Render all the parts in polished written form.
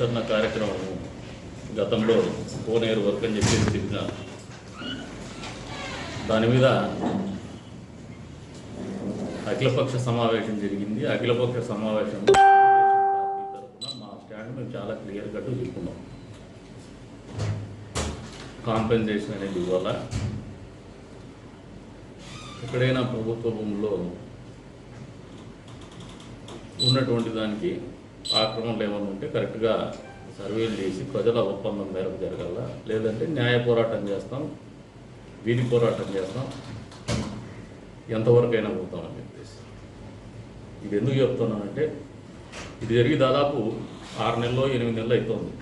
విస్తరణ కార్యక్రమం గతంలో కోనేరు వర్క్ అని చెప్పి చెప్పిన దాని మీద అఖిలపక్ష సమావేశం జరిగింది. అఖిలపక్ష సమావేశంలో పార్టీ తరఫున మా స్టాండ్ మేము చాలా క్లియర్ కట్ చెప్పుకున్నాం. కాంపెన్సేషన్ అనేది ఇవ్వాలా, ఎక్కడైనా ప్రభుత్వ భూముల్లో ఉన్నటువంటి దానికి ఆక్రమణలు ఏమైనా ఉంటే కరెక్ట్గా సర్వేలు చేసి ప్రజల ఒప్పందం మేరకు జరగాల, లేదంటే న్యాయ పోరాటం చేస్తాం, వీధి పోరాటం చేస్తాం, ఎంతవరకైనా పోతామని చెప్పేసి. ఇది ఎందుకు చెప్తున్నానంటే ఇది జరిగి దాదాపు 6 నెలలో 8 నెలలు అవుతుంది,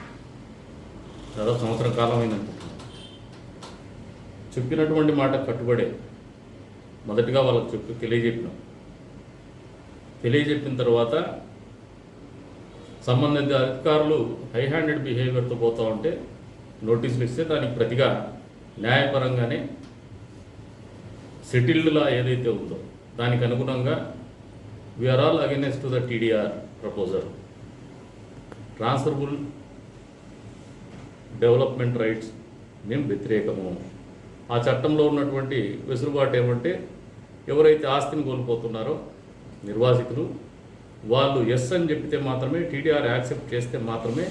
దాదాపు సంవత్సరం కాలం అయిందనుకుంటున్నాను. చెప్పినటువంటి మాట కట్టుబడే మొదటిగా వాళ్ళకి తెలియజెప్పిన తర్వాత సంబంధిత అధికారులు హై హ్యాండెడ్ బిహేవియర్తో పోతూ ఉంటే నోటీసులు ఇస్తే దానికి ప్రతిగా న్యాయపరంగానే సెటిల్డ్ లా ఏదైతే ఉందో దానికి అనుగుణంగా we're all against the TDR proposal. Transferable development rights మేము వ్యతిరేకము. ఆ చట్టంలో ఉన్నటువంటి వెసులుబాటు ఏమంటే ఎవరైతే ఆస్తిని కోల్పోతున్నారో నిర్వాసితులు వాళ్ళు ఎస్ అని చెప్పితే మాత్రమే, టీడీఆర్ యాక్సెప్ట్ చేస్తే మాత్రమే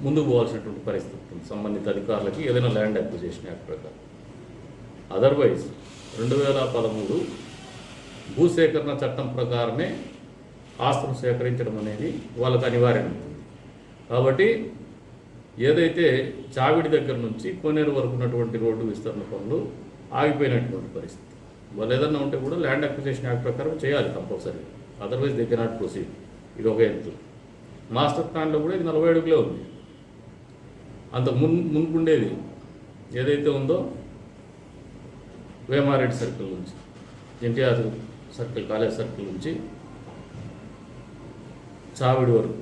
ముందుకు పోవాల్సినటువంటి పరిస్థితి ఉంటుంది సంబంధిత అధికారులకి ఏదైనా ల్యాండ్ అక్విజిషన్ యాక్ట్ ప్రకారం. అదర్వైజ్ 2013 భూసేకరణ చట్టం ప్రకారమే ఆస్తులు సేకరించడం అనేది వాళ్ళకు అనివార్యం ఉంటుంది. కాబట్టి ఏదైతే చావిడి దగ్గర నుంచి కోనేరు వరకు ఉన్నటువంటి రోడ్డు విస్తరణ పనులు ఆగిపోయినటువంటి పరిస్థితి, వాళ్ళు ఏదన్నా ఉంటే కూడా ల్యాండ్ అక్విజిషన్ యాక్ట్ ప్రకారం చేయాలి compulsory, otherwise they cannot proceed. ఇది ఒక ఎత్తు. మాస్టర్ ప్లాన్లో కూడా ఇది 40 అడుగులే ఉంది. అంత మునుపుండేది ఏదైతే ఉందో వేమారెడ్డి సర్కిల్ నుంచి ఎన్టీఆర్ సర్కిల్, కాలేజ్ సర్కిల్ నుంచి చావిడి వరకు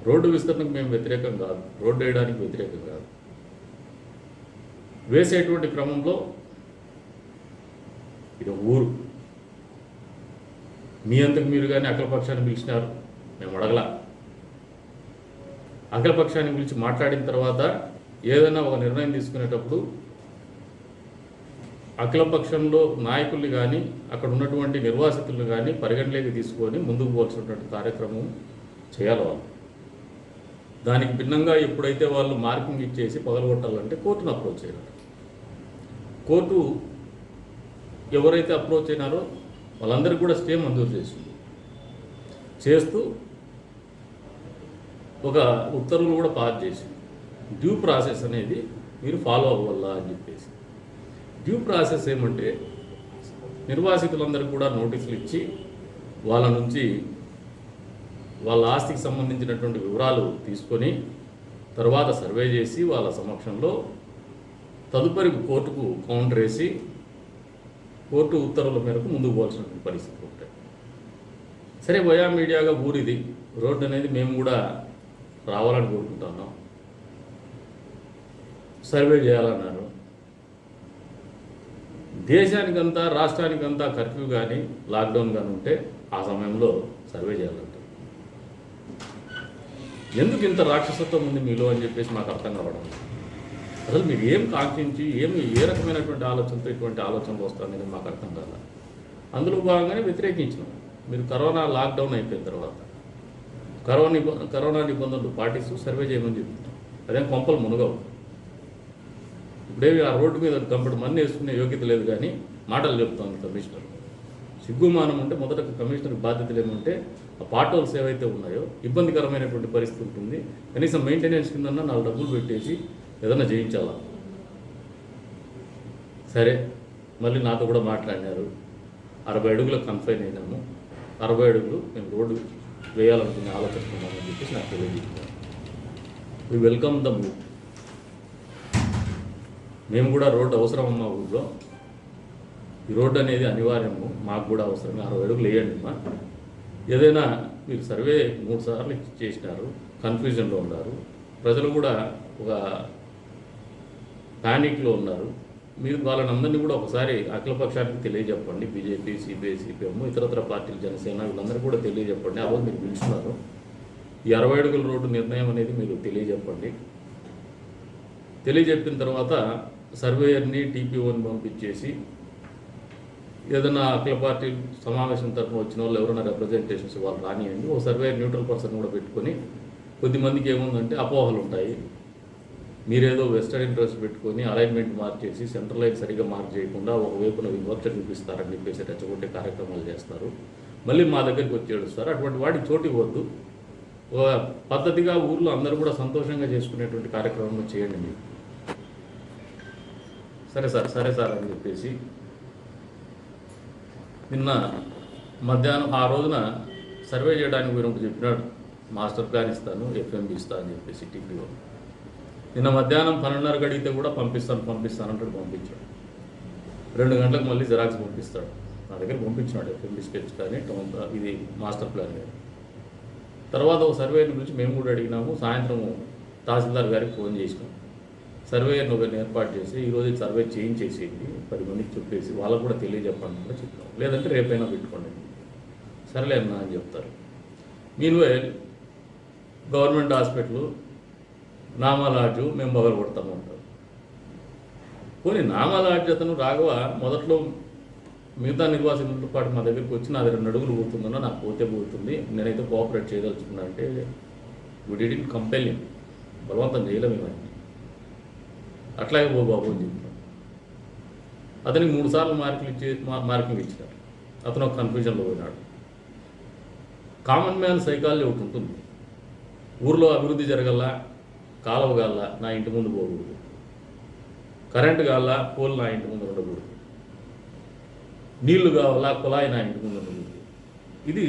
రోడ్డు విస్తరణకు మేము వ్యతిరేకం కాదు, రోడ్డు వేయడానికి వ్యతిరేకం కాదు. వేసేటువంటి క్రమంలో ఇది ఊరు, మీ అంతకు మీరు కానీ అఖిలపక్షాన్ని పిలిచినారు, మేము అడగలా. అఖిలపక్షాన్ని పిలిచి మాట్లాడిన తర్వాత ఏదైనా ఒక నిర్ణయం తీసుకునేటప్పుడు అఖిలపక్షంలో నాయకుల్ని కానీ అక్కడ ఉన్నటువంటి నిర్వాసితులను కానీ పరిగణలోకి తీసుకొని ముందుకు పోవాల్సినటువంటి కార్యక్రమం చేయాలి వాళ్ళు. దానికి భిన్నంగా ఎప్పుడైతే వాళ్ళు మార్కింగ్ ఇచ్చేసి పగలగొట్టాలంటే కోర్టును అప్రోచ్ చేయాలి. కోర్టు ఎవరైతే అప్రోచ్ అయినారో వాళ్ళందరికీ కూడా స్టే మంజూరు చేస్తూ ఒక ఉత్తర్వులు కూడా పాస్ చేసి డ్యూ ప్రాసెస్ అనేది మీరు ఫాలో అవ్వాలా అని చెప్పేసి. డ్యూ ప్రాసెస్ ఏమంటే నిర్వాసితులందరికీ కూడా నోటీసులు ఇచ్చి వాళ్ళ నుంచి వాళ్ళ ఆస్తికి సంబంధించినటువంటి వివరాలు తీసుకొని తర్వాత సర్వే చేసి వాళ్ళ సమక్షంలో తదుపరి కోర్టుకు కౌంటర్ వేసి కోర్టు ఉత్తర్వుల మేరకు ముందుకు పోవాల్సినటువంటి పరిస్థితులు ఉంటాయి. సరే, వయా మీడియాగా ఊరిది రోడ్డు అనేది మేము కూడా రావాలని కోరుకుంటున్నాం, సర్వే చేయాలన్నారు. దేశానికంతా రాష్ట్రానికంతా కర్ఫ్యూ కానీ లాక్డౌన్ కానీ ఉంటే ఆ సమయంలో సర్వే చేయాలంటారు. ఎందుకు ఇంత రాక్షసత్వం ఉంది మీలో అని చెప్పేసి మాకు అర్థం కావడం. అసలు మీరు ఏం కాంక్షించి ఏ రకమైనటువంటి ఆలోచనతో ఇటువంటి ఆలోచనలు వస్తాయనేది మాకు అర్థం కాదు. అందులో భాగంగానే వ్యతిరేకించినాం. మీరు కరోనా లాక్డౌన్ అయిపోయిన తర్వాత కరోనా నిబంధనలు పాటిస్తూ సర్వే చేయమని చెప్తున్నాం. అదేం కొంపలు మునగవు. ఇప్పుడేమి ఆ రోడ్డు మీద కంపటి మంది వేసుకునే యోగ్యత లేదు, కానీ మాటలు చెప్తాను కమిషనర్. సిగ్గుమానం ఉంటే మొదట కమిషనర్ బాధ్యతలు ఏమంటే ఆ పార్ట్ హోల్స్ ఏవైతే ఉన్నాయో ఇబ్బందికరమైనటువంటి పరిస్థితి ఉంటుంది, కనీసం మెయింటెనెన్స్ కింద 4 డబ్బులు పెట్టేసి ఏదన్నా చేయించాలా. సరే, మళ్ళీ నాతో కూడా మాట్లాడినారు. 60 అడుగులకు కన్ఫైన్ అయినాము, 60 అడుగులు మేము రోడ్డు వేయాలనుకునే ఆలోచిస్తున్నామని చెప్పేసి నాకు తెలియజేస్తున్నారు. We welcome the move. మేము కూడా రోడ్డు అవసరం మా ఊళ్ళో, ఈ రోడ్డు అనేది అనివార్యము, మాకు కూడా అవసరమే. 60 అడుగులు వేయండి మా. ఏదైనా మీరు సర్వే 3 సార్లు చేసినారు, కన్ఫ్యూజన్లో ఉన్నారు, ప్రజలు కూడా ఒక ప్యానిక్లో ఉన్నారు. మీరు వాళ్ళనందరినీ కూడా ఒకసారి అఖిలపక్షానికి తెలియజెప్పండి. బీజేపీ, సిపిఐ, సిపిఎం, ఇతరత్ర పార్టీలు, జనసేన వీళ్ళందరూ కూడా తెలియజెప్పండి. ఆ రోజు మీరు పిలుస్తున్నారు, ఈ 60 అడుగుల రోడ్డు నిర్ణయం అనేది మీరు తెలియజెప్పండి. తెలియజెప్పిన తర్వాత సర్వేయర్ని టీపీఓని పంపించేసి ఏదైనా అఖిల పార్టీ సమావేశం తరఫున వచ్చిన వాళ్ళు ఎవరైనా రిప్రజెంటేషన్స్ వాళ్ళు రానియండి. ఓ సర్వేయర్ న్యూట్రల్ పర్సన్ కూడా పెట్టుకొని, కొద్దిమందికి ఏముందంటే అపోహలు ఉంటాయి, మీరేదో వెస్టర్న్ ఇంట్రెస్ట్ పెట్టుకొని అలైన్మెంట్ మార్చేసి సెంట్రల్ లైన్ సరిగ్గా మార్క్ చేయకుండా ఒకవైపున వివక్ష చూపిస్తారని చెప్పేసి రెచ్చగొట్టే కార్యక్రమాలు చేస్తారు. మళ్ళీ మా దగ్గరికి వచ్చి ఏడుస్తారు. అటువంటి వాటికి చోటు ఇవ్వద్దు. ఒక పద్ధతిగా ఊర్లో అందరూ కూడా సంతోషంగా చేసుకునేటువంటి కార్యక్రమం చేయండి మీరు. సరే సార్ అని చెప్పేసి నిన్న మధ్యాహ్నం ఆ రోజున సర్వే చేయడానికి పోయినప్పుడు చెప్పినాడు, మాస్టర్ ప్లాన్ ఇస్తాను, ఎఫ్ఎంబి ఇస్తాను అని చెప్పేసి టీపీఓ. నిన్న మధ్యాహ్నం 12:30 అడిగితే కూడా పంపిస్తాను అంటాడు. పంపించాడు. 2 గంటలకు మళ్ళీ జిరాక్స్ పంపిస్తాడు. నా దగ్గర పంపించాడు ఎఫ్ఎంబి స్కెచ్ కానీ ఇది మాస్టర్ ప్లాన్ కానీ. తర్వాత ఒక సర్వేని గురించి మేము కూడా అడిగినాము. సాయంత్రం తహసీల్దార్ గారికి ఫోన్ చేసినాం. సర్వేయర్ని ఒకరిని ఏర్పాటు చేసి ఈరోజు సర్వే చేయించేసేయండి, 10 మందికి చెప్పేసి వాళ్ళకు కూడా తెలియజెప్పండి కూడా చెప్పాం. లేదంటే రేపైనా పెట్టుకోండి. సరేలే అన్నా అని చెప్తారు. మీన్వైల్ గవర్నమెంట్ హాస్పిటల్ నామాలాడ్జు మేము మొదలు కొడతాము అంటారు. పోనీ నామాలాడ్జు అతను రాఘవ మొదట్లో మిగతా నిర్వాసితులతో పాటు మా దగ్గరికి వచ్చి నాది 2 అడుగులు పోతుందన్నా, నాకు పోతుంది, నేనైతే కోఆపరేట్ చేయదలుచుకున్నా అంటే వి డిడ్ంట్ కంపెల్ హిమ్, బలవంతం చేయలేము ఇవన్నీ. అట్లాగే ఓ బాబు అని చెప్పాను. అతనికి 3 సార్లు మార్కింగ్ ఇచ్చినారు. అతను ఒక కన్ఫ్యూజన్లో పోయినాడు. కామన్ మ్యాన్ సైకాలజీ ఒకటి ఉంటుంది. ఊర్లో అభివృద్ధి జరగల్లా, కాలువ గాల్లా నా ఇంటి ముందు పోకూడదు, కరెంటు గాల్లా పోల్ నా ఇంటి ముందు ఉండకూడదు, నీళ్లు కావాలా కుళాయి నా ఇంటి ముందు ఉండకూడదు. ఇది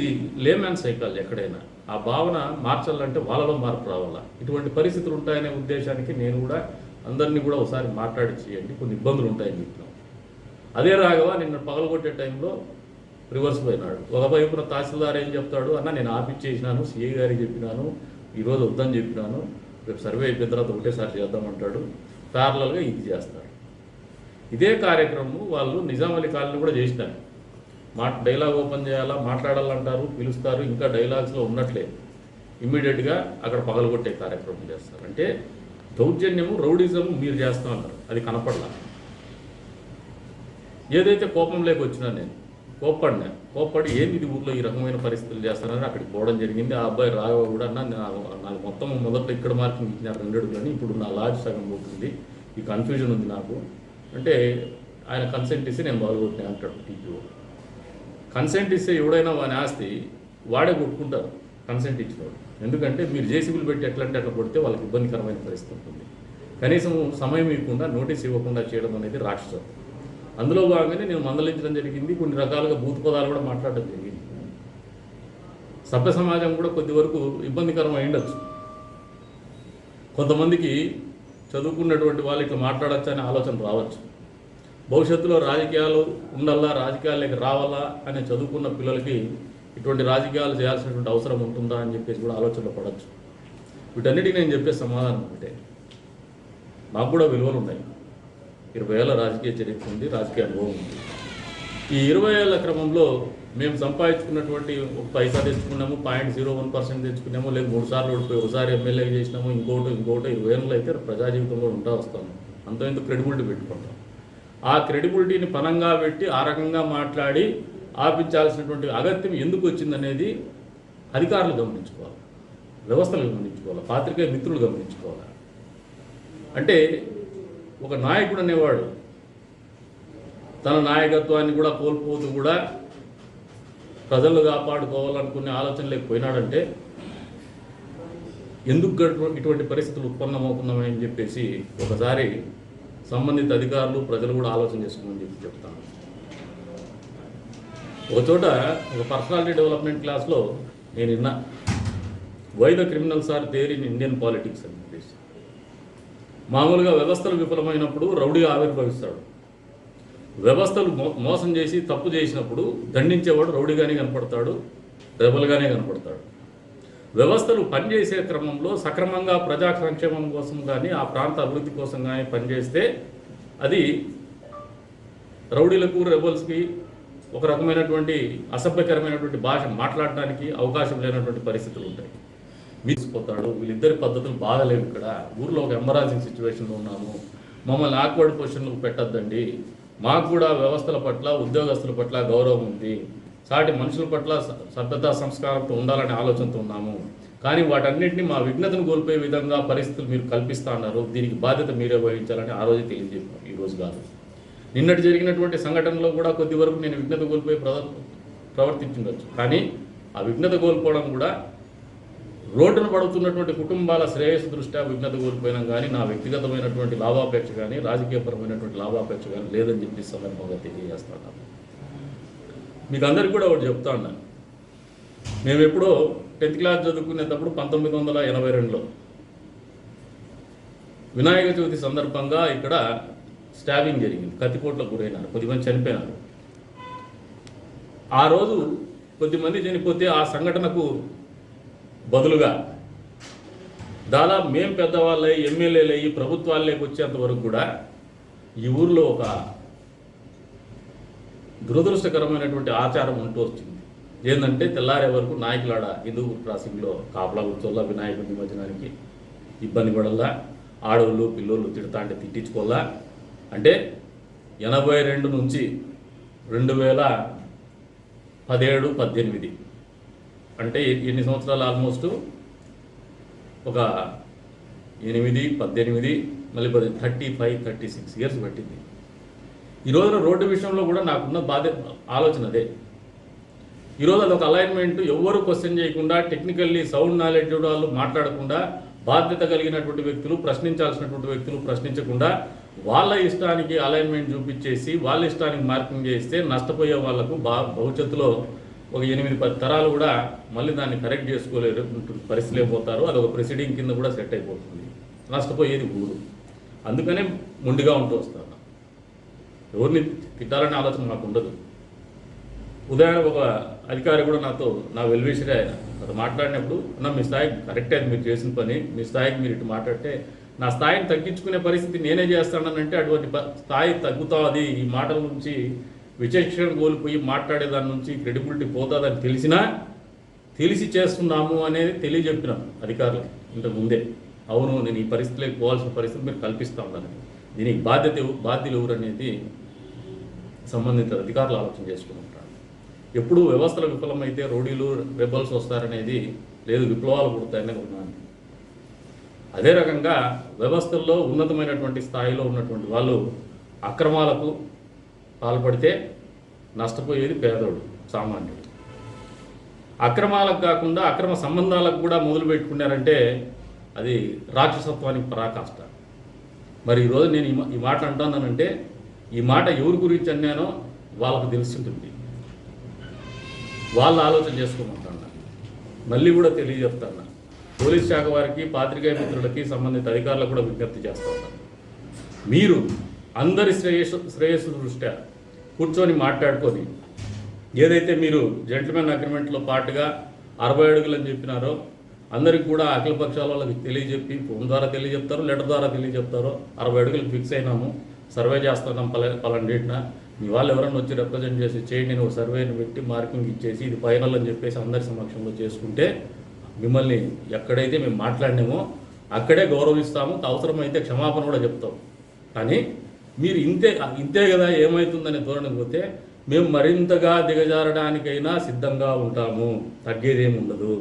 లేమ్యాన్ సైకాలజీ. ఎక్కడైనా ఆ భావన మార్చాలంటే వాళ్ళలో మార్పు రావాలా. ఇటువంటి పరిస్థితులు ఉంటాయనే ఉద్దేశానికి నేను కూడా అందరినీ కూడా ఒకసారి మాట్లాడి చేయండి, కొన్ని ఇబ్బందులు ఉంటాయని చెప్పినాం. అదే రాఘవ నిన్న పగలగొట్టే టైంలో రివర్స్ పోయినాడు. ఒకవైపున తహసీల్దార్ ఏం చెప్తాడు, అన్న నేను ఆపిచ్చేసినాను, సిఐ గారికి చెప్పినాను, ఈరోజు వద్దని చెప్పినాను, రేపు సర్వే అయిపోయిన తర్వాత ఒకటేసారి చేద్దామంటాడు. ప్యారలల్గా ఇది చేస్తాడు. ఇదే కార్యక్రమం వాళ్ళు నిజాం అలీ కాలనీ కూడా చేసినారు. డైలాగ్ ఓపెన్ చేయాలా, మాట్లాడాలంటారు, పిలుస్తారు, ఇంకా డైలాగ్స్లో ఉన్నట్లే ఇమ్మీడియట్గా అక్కడ పగలగొట్టే కార్యక్రమం చేస్తారు. అంటే దౌర్జన్యము, రౌడిజము మీరు చేస్తూ ఉన్నారు, అది కనపడలా. ఏదైతే కోపం లేకొచ్చినా నేను కోప్పడి ఏంది ఇది ఊర్లో ఈ రకమైన పరిస్థితులు చేస్తానని అక్కడికి పోవడం జరిగింది. ఆ అబ్బాయి రాఘవ కూడా అన్న నాకు మొత్తం మొదట్లో ఇక్కడ మార్కింగ్ ఇచ్చినారు 2 అడుగులని, ఇప్పుడు నా లాడ్జ్ సగం పోతుంది, ఈ కన్ఫ్యూజన్ ఉంది నాకు అంటే ఆయన కన్సెంట్ ఇస్తే నేను మొదలుకొట్టినా అంటాడు టీపీఓ. కన్సెంట్ ఇస్తే ఎవడైనా వాని ఆస్తి వాడే కొట్టుకుంటారు కన్సెంట్ ఇచ్చినవాడు. ఎందుకంటే మీరు జేసీబీలు పెట్టి ఎట్లంటే అట్లా కొడితే వాళ్ళకి ఇబ్బందికరమైన పరిస్థితి ఉంటుంది. కనీసం సమయం ఇవ్వకుండా, నోటీస్ ఇవ్వకుండా చేయడం అనేది రాక్షసం. అందులో భాగంగానే నేను మందలించడం జరిగింది. కొన్ని రకాలుగా భూత పదాలు కూడా మాట్లాడడం జరిగింది. సభ్య సమాజం కూడా కొద్ది వరకు ఇబ్బందికరం అయ్యుండొచ్చు. కొంతమందికి చదువుకున్నటువంటి వాళ్ళు ఇట్లా మాట్లాడచ్చు అనే ఆలోచన రావచ్చు. భవిష్యత్తులో రాజకీయాలు ఉండాలా, రాజకీయాల్లోకి రావాలా అనే చదువుకున్న పిల్లలకి ఇటువంటి రాజకీయాలు చేయాల్సినటువంటి అవసరం ఉంటుందా అని చెప్పేసి కూడా ఆలోచనలో పడవచ్చు. వీటన్నిటికీ నేను చెప్పే సమాధానం ఒకటే, నాకు కూడా విలువలు ఉన్నాయి. 20 ఏళ్ళ రాజకీయ చరిత్ర ఉంది, రాజకీయ అనుభవం ఉంది. ఈ 20 ఏళ్ళ క్రమంలో మేము సంపాదించుకున్నటువంటి ఒక పైసా తెచ్చుకున్నాము, 0.01% తెచ్చుకున్నాము, లేదు 3 సార్లు ఓడిపోయి ఒకసారి ఎమ్మెల్యే చేసినాము, ఇంకోటి 20 ఏళ్ళు అయితే ప్రజా జీవితంలో ఉంటా వస్తాము. అంత క్రెడిబిలిటీ పెట్టుకుంటాం. ఆ క్రెడిబిలిటీని పనంగా పెట్టి ఆ రకంగా మాట్లాడి ఆపించాల్సినటువంటి అగత్యం ఎందుకు వచ్చిందనేది అధికారులు గమనించుకోవాలి, వ్యవస్థలు గమనించుకోవాలి, పాత్రికేయ మిత్రులు గమనించుకోవాలి. అంటే ఒక నాయకుడు అనేవాడు తన నాయకత్వాన్ని కూడా కోల్పోతూ కూడా ప్రజలు కాపాడుకోవాలనుకునే ఆలోచన లేకపోయినాడంటే ఎందుకు ఇటువంటి పరిస్థితులు ఉత్పన్నమవుతున్నామని చెప్పేసి ఒకసారి సంబంధిత అధికారులు, ప్రజలు కూడా ఆలోచన చేసుకోమని చెప్పి చెప్తాను. ఒక చోట ఒక పర్సనాలిటీ డెవలప్మెంట్ క్లాస్లో నేను విన్నా, why the criminals are there in Indian politics అని చెప్పేసి. మామూలుగా వ్యవస్థలు విఫలమైనప్పుడు రౌడీ ఆవిర్భవిస్తాడు. వ్యవస్థలు మోసం చేసి తప్పు చేసినప్పుడు దండించేవాడు రౌడీగానే కనపడతాడు, రెబల్గానే కనపడతాడు. వ్యవస్థలు పనిచేసే క్రమంలో సక్రమంగా ప్రజా సంక్షేమం కోసం కానీ ఆ ప్రాంత అభివృద్ధి కోసం కానీ పనిచేస్తే అది రౌడీలకు, రెబల్స్కి ఒక రకమైనటువంటి అసభ్యకరమైనటువంటి భాష మాట్లాడడానికి అవకాశం లేనటువంటి పరిస్థితులు ఉంటాయి. మీసిపోతాడు. వీళ్ళిద్దరి పద్ధతులు బాగలేవు. ఇక్కడ ఊర్లో ఒక ఎంబరాసింగ్ సిచ్యువేషన్లో ఉన్నాము, మమ్మల్ని ఆక్వర్డ్ పొజిషన్లకు పెట్టద్దండి. మాకు కూడా వ్యవస్థల పట్ల, ఉద్యోగస్తుల పట్ల గౌరవం ఉంది, సాటి మనుషుల పట్ల సభ్యతా సంస్కారంతో ఉండాలనే ఆలోచనతో ఉన్నాము. కానీ వాటన్నింటినీ మా విఘ్నతను కోల్పోయే విధంగా పరిస్థితులు మీరు కల్పిస్తా అన్నారు. దీనికి బాధ్యత మీరే వహించాలని ఆ రోజే తెలియజేశారు. ఈరోజు కాదు, నిన్నటి జరిగినటువంటి సంఘటనలో కూడా కొద్ది వరకు నేను విఘ్నత కోల్పోయి ప్రవర్తించుండొచ్చు. కానీ ఆ విఘ్నత కోల్పోవడం కూడా రోడ్డున పడుతున్నటువంటి కుటుంబాల శ్రేయస్సు దృష్ట్యా విఘ్నత కోల్పోయినాం, కానీ నా వ్యక్తిగతమైనటువంటి లాభాపేక్ష కానీ రాజకీయపరమైనటువంటి లాభాపేక్ష కానీ లేదని చెప్పి సందర్భంగా తెలియజేస్తున్నాను. మీకు అందరికీ కూడా ఒకటి చెప్తా ఉన్నాను. మేము ఎప్పుడో 10th క్లాస్ చదువుకునేటప్పుడు 1982లో వినాయక చవితి సందర్భంగా ఇక్కడ స్టాబింగ్ జరిగింది, కత్తిపోట్లకు గురైనారు, కొద్దిమంది చనిపోయినారు. ఆ రోజు కొద్దిమంది చనిపోతే ఆ సంఘటనకు బదులుగా దాదాపు మేము పెద్దవాళ్ళై ఎమ్మెల్యేలు అయ్యి ప్రభుత్వాల్లోకి వచ్చేంత వరకు కూడా ఈ ఊర్లో ఒక దురదృష్టకరమైనటువంటి ఆచారం ఉంటూ వచ్చింది. ఏంటంటే తెల్లారే వరకు నాయకులాడ హిందూపూర్ క్రాసింగ్లో కాపలా కూర్చోల్లా, వినాయకుడి నిమజ్జనానికి ఇబ్బంది పడల్లా, ఆడవాళ్ళు పిల్లోళ్ళు తిడతా అంటే తిట్టించుకోల్లా. అంటే 82 నుంచి 2017, 18 అంటే ఎన్ని సంవత్సరాలు, ఆల్మోస్ట్ ఒక 8, 18 మళ్ళీ 35, 36 ఇయర్స్ పట్టింది. ఈ రోజున రోడ్డు విషయంలో కూడా నాకున్న ఆలోచన అదే. ఈరోజు అదొక అలైన్మెంట్, ఎవ్వరూ క్వశ్చన్ చేయకుండా, టెక్నికల్లీ సౌండ్ నాలెడ్జ్ వాళ్ళు మాట్లాడకుండా, బాధ్యత కలిగినటువంటి వ్యక్తులు, ప్రశ్నించాల్సినటువంటి వ్యక్తులు ప్రశ్నించకుండా వాళ్ళ ఇష్టానికి అలైన్మెంట్ చూపించేసి వాళ్ళ ఇష్టానికి మార్కింగ్ చేస్తే నష్టపోయే వాళ్లకు భవిష్యత్తులో ఒక 8-10 తరాలు కూడా మళ్ళీ దాన్ని కరెక్ట్ చేసుకోలేరు పరిస్థితి లేకపోతారు. అదొక ప్రెసిడింగ్ కింద కూడా సెట్ అయిపోతుంది. నష్టపోయేది ఊరు. అందుకనే మొండిగా ఉంటూ వస్తారు. ఎవరిని తిట్టాలనే ఆలోచన మాకు ఉండదు. ఉదాహరణకు ఒక అధికారి కూడా నా వెల్విషరే ఆయన మాట్లాడినప్పుడు, అన్న మీ స్థాయికి కరెక్టే, మీరు చేసిన పని, మీ స్థాయికి మీరు ఇటు మాట్లాడితే నా స్థాయిని తగ్గించుకునే పరిస్థితి నేనే చేస్తానంటే అటువంటి స్థాయి తగ్గుతుంది. ఈ మాటల నుంచి విచక్షణ కోల్పోయి మాట్లాడేదాని నుంచి క్రెడిబిలిటీ పోతుందని తెలిసి చేస్తున్నాము అనేది తెలియజెప్పినాను అధికారులకు ఇంతకు ముందే. అవును, నేను ఈ పరిస్థితిలోకి పోవాల్సిన పరిస్థితి మీరు కల్పిస్తూ ఉన్నాను. దీనికి బాధ్యులు ఎవరు అనేది సంబంధిత అధికారులు ఆలోచన చేసుకుంటారు. ఎప్పుడు వ్యవస్థలు విఫలమైతే రౌడీలు, రెబల్స్ వస్తారనేది లేదు, విప్లవాలు పుడతాయని ఉన్నాను. అదే రకంగా వ్యవస్థల్లో ఉన్నతమైనటువంటి స్థాయిలో ఉన్నటువంటి వాళ్ళు అక్రమాలకు పాల్పడితే నష్టపోయేది పేదోడు, సామాన్యుడు. అక్రమాలకు కాకుండా అక్రమ సంబంధాలకు కూడా మొదలు పెట్టుకున్నారంటే అది రాక్షసత్వానికి పరాకాష్ట. మరి ఈరోజు నేను ఈ మాట అంటున్నానంటే ఈ మాట ఎవరి గురించి అన్నానో వాళ్ళకు తెలుసుంటుంది, వాళ్ళు ఆలోచన చేసుకోమంటున్నా. మళ్ళీ కూడా తెలియజెప్తాను, పోలీస్ శాఖ వారికి, పాత్రికేయ మిత్రులకి, సంబంధిత అధికారులకు కూడా విజ్ఞప్తి చేస్తూ ఉన్నాను. మీరు అందరి శ్రేయస్సు దృష్ట్యా కూర్చొని మాట్లాడుకొని ఏదైతే మీరు జెంట్మెన్ అగ్రిమెంట్లో పాటుగా 60 అడుగులు అని చెప్పినారో అందరికి కూడా అఖిల పక్షాల వాళ్ళకి తెలియజెప్పి, ఫోన్ ద్వారా తెలియజెప్తారు, లెటర్ ద్వారా తెలియజెప్తారో 60 అడుగులు ఫిక్స్ అయినాము, సర్వే చేస్తున్నాం పలానా డేట్న, మీ వాళ్ళు ఎవరైనా వచ్చి రిప్రజెంట్ చేసి చేయండి, నేను ఒక సర్వేని పెట్టి మార్కింగ్ ఇచ్చేసి ఇది ఫైనల్ అని చెప్పేసి అందరి సమక్షంలో చేసుకుంటే మిమ్మల్ని ఎక్కడైతే మేము మాట్లాడినామో అక్కడే గౌరవిస్తాము, అవసరమైతే క్షమాపణ కూడా చెప్తాం. కానీ మీరు ఇంతే కదా ఏమవుతుందనే ధోరణి పోతే మేము మరింతగా దిగజారడానికైనా సిద్ధంగా ఉంటాము, తగ్గేదేముండదు.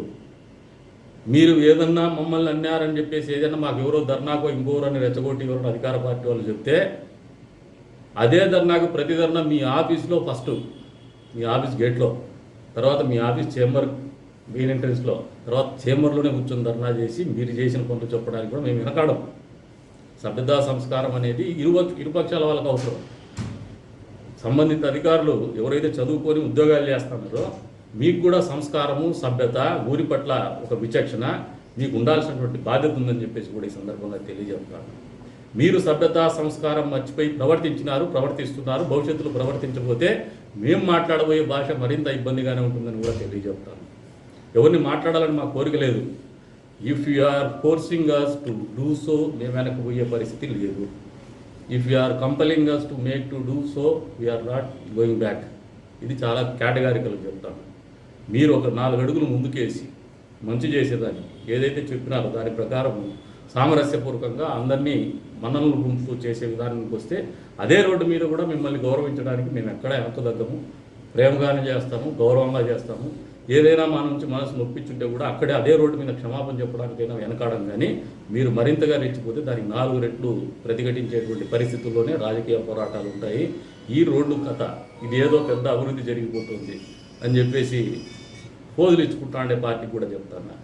మీరు ఏదన్నా మమ్మల్ని అన్నారని చెప్పేసి ఏదన్నా మాకు ఎవరో ధర్నాకో ఇంకోరని రెచ్చగొట్టి ఎవరో అధికార పార్టీ వాళ్ళు చెప్తే అదే ధర్నాకు ప్రతి ధర్నా మీ ఆఫీస్లో ఫస్ట్, మీ ఆఫీస్ గేట్లో, తర్వాత మీ ఆఫీస్ చేంబర్ మెయిన్ ఎంట్రెన్స్లో, తర్వాత చేంబర్లోనే కూర్చొని ధర్నా చేసి మీరు చేసిన పనులు చెప్పడానికి కూడా మేము వెనకాడం. సభ్యతా సంస్కారం అనేది ఇరుపక్షాల వాళ్ళకు అవసరం. సంబంధిత అధికారులు ఎవరైతే చదువుకొని ఉద్యోగాలు చేస్తున్నారో మీకు కూడా సంస్కారము, సభ్యత, ఊరి పట్ల ఒక విచక్షణ మీకు ఉండాల్సినటువంటి బాధ్యత ఉందని చెప్పేసి కూడా ఈ సందర్భంగా తెలియజేస్తాను. మీరు సభ్యతా సంస్కారం మర్చిపోయి ప్రవర్తిస్తున్నారు. భవిష్యత్తులో ప్రవర్తించకపోతే మేము మాట్లాడబోయే భాష మరింత ఇబ్బందిగానే ఉంటుందని కూడా తెలియజేస్తాను. ఎవరిని మాట్లాడాలని మా కోరిక లేదు. If you are forcing us to do so, మేము వెనకపోయే పరిస్థితి లేదు. If you are compelling us to make to do so, we are not going back. ఇది చాలా కేటగారికల్ చెప్తాను. మీరు ఒక 4 అడుగులు ముందుకేసి మంచి చేసేదాన్ని ఏదైతే చెప్పినారో దాని ప్రకారం సామరస్యపూర్వకంగా అందరినీ మన్ననలు పొందుతూ చేసే విధానానికి వస్తే అదే రోడ్డు మీద కూడా మిమ్మల్ని గౌరవించడానికి మేము ఎక్కడ వెనకదగ్గము, ప్రేమగానే చేస్తాము, గౌరవంగా చేస్తాము. ఏదైనా మా నుంచి మనసు నొప్పించుంటే కూడా అక్కడే అదే రోడ్డు మీద క్షమాపణ చెప్పడానికైనా వెనకాడం. కానీ మీరు మరింతగా రెచ్చిపోతే దానికి 4 రెట్లు ప్రతిఘటించేటువంటి పరిస్థితుల్లోనే రాజకీయ పోరాటాలు ఉంటాయి. ఈ రోడ్డు కథ ఇది ఏదో పెద్ద అభివృద్ధి జరిగిపోతుంది అని చెప్పేసి పోజులు ఇచ్చుకుంటా ఉండే పార్టీకి కూడా చెప్తాను,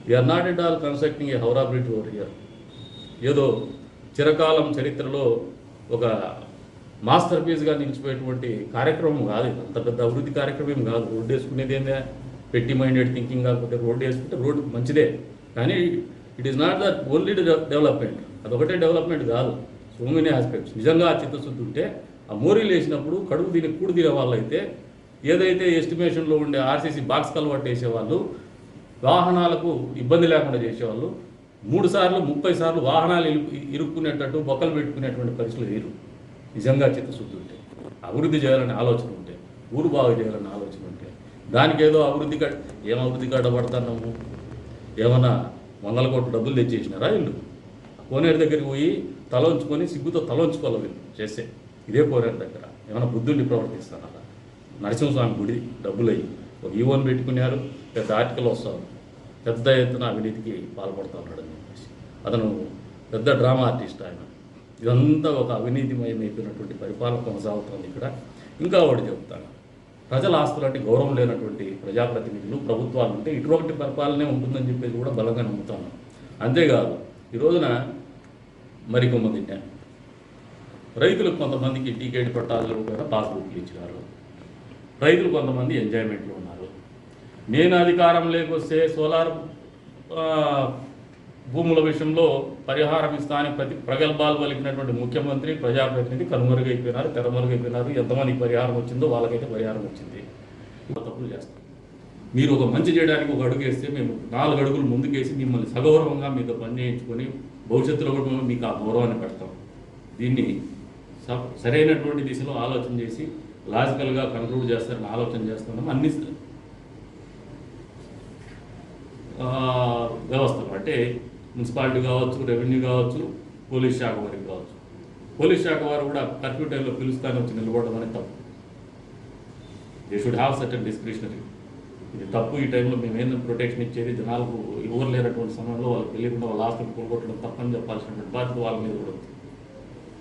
we're not at all constructing a Howrah bridge over here. ఏదో చిరకాలం చరిత్రలో ఒక మాస్టర్ పీస్గా నిలిచిపోయేటువంటి కార్యక్రమం కాదు. అంత పెద్ద అభివృద్ధి కార్యక్రమం కాదు. రోడ్డు వేసుకునేది ఏందా, పెట్టి మైండెడ్ థింకింగ్ కాకపోతే రోడ్డు వేసుకుంటే రోడ్డు మంచిదే. కానీ it is not the only development. అదొకటే డెవలప్మెంట్ కాదు, సో మెనీ ఆస్పెక్ట్స్. నిజంగా ఆ చిత్తశుద్ధి ఉంటే ఆ మోరీలు వేసినప్పుడు కడుపు తిని కూడు తినే వాళ్ళు అయితే, ఏదైతే ఎస్టిమేషన్లో ఉండే ఆర్సీసీ బాక్స్ కలవాటు వేసేవాళ్ళు, వాహనాలకు ఇబ్బంది లేకుండా చేసేవాళ్ళు, 3 సార్లు 30 సార్లు వాహనాలు ఇరుక్కునేటట్టు బొక్కలు పెట్టుకునేటువంటి పరిస్థితులు లేరు. నిజంగా చిత్తశుద్ధి ఉంటే, అభివృద్ధి చేయాలనే ఆలోచన ఉంటే, ఊరు బాగు చేయాలనే ఆలోచన ఉంటే, దానికి ఏదో అభివృద్ధి ఏం అభివృద్ధి పడుతున్నాము, ఏమన్నా 100 కోట్ల డబ్బులు తెచ్చేసినారా వీళ్ళు? కోనేరు దగ్గరికి పోయి తల ఉంచుకొని సిగ్గుతో తల ఉంచుకోవాలి వీళ్ళు చేస్తే. ఇదే కోనేరు దగ్గర ఏమైనా బుద్ధుడిని ప్రవర్తిస్తున్నారా? నరసింహస్వామి గుడి డబ్బులు అయ్యి ఒక ఈవోని పెట్టుకున్నారు, పెద్ద ఆర్టికల్ వస్తారు, పెద్ద ఎత్తున అవినీతికి పాల్పడుతూ ఉన్నాడని చెప్పేసి. అతను పెద్ద డ్రామా ఆర్టిస్ట్ ఆయన. ఇదంతా ఒక అవినీతిమయమైపోయినటువంటి పరిపాలన కొనసాగుతుంది ఇక్కడ. ఇంకా ఒకటి చెప్తాను, ప్రజల ఆస్తులంటే గౌరవం లేనటువంటి ప్రజాప్రతినిధులు, ప్రభుత్వాలు ఉంటే ఇటువంటి పరిపాలనే ఉంటుందని చెప్పేసి కూడా బలంగా నమ్ముతాను. అంతేకాదు, ఈ రోజున మరికొంతమంది రైతులకు కొంతమందికి టీకేట్ పట్టాలు కూడా పాస్బుక్లు ఇచ్చినారు. రైతులు కొంతమంది ఎంజాయ్మెంట్లో ఉన్నారు. నేను అధికారం లేకొస్తే సోలార్ భూముల విషయంలో పరిహారం ఇస్తానని ప్రగల్భాలు పలికినటువంటి ముఖ్యమంత్రి, ప్రజాప్రతినిధి కనుమరుగైపోయినారు, తెరమరుగైపోయినారు. ఎంతమందికి పరిహారం వచ్చిందో వాళ్ళకైతే పరిహారం వచ్చింది. తప్పులు చేస్తాం. మీరు ఒక మంచి చేయడానికి ఒక అడుగు వేస్తే మేము 4 అడుగులు ముందుకేసి మిమ్మల్ని సగౌరవంగా మీతో పని చేయించుకొని భవిష్యత్తులో కూడా మీకు ఆ గౌరవాన్ని పెడతాం. దీన్ని సరైనటువంటి దిశలో ఆలోచన చేసి లాజికల్గా కంక్లూడ్ చేస్తారని ఆలోచన చేస్తున్నాం. అన్ని వ్యవస్థలు అంటే మున్సిపాలిటీ కావచ్చు, రెవెన్యూ కావచ్చు, పోలీస్ శాఖ వారికి కావచ్చు. పోలీస్ శాఖ వారు కూడా కర్ఫ్యూ టైంలో పిలుస్తానే వచ్చి నిలబడడం అనేది తప్పు. They should have certain discretionary. ఇది తప్పు. ఈ టైంలో మేము ఏందో ప్రొటెక్షన్ ఇచ్చేది, జనాలకు ఎవరు లేనటువంటి సమయంలో వాళ్ళకి తెలియకుండా వాళ్ళ ఆస్తులు కొనుగొట్టడం తప్పని చెప్పాల్సినటువంటి బాధ్యత వాళ్ళ మీద కూడా ఉంది.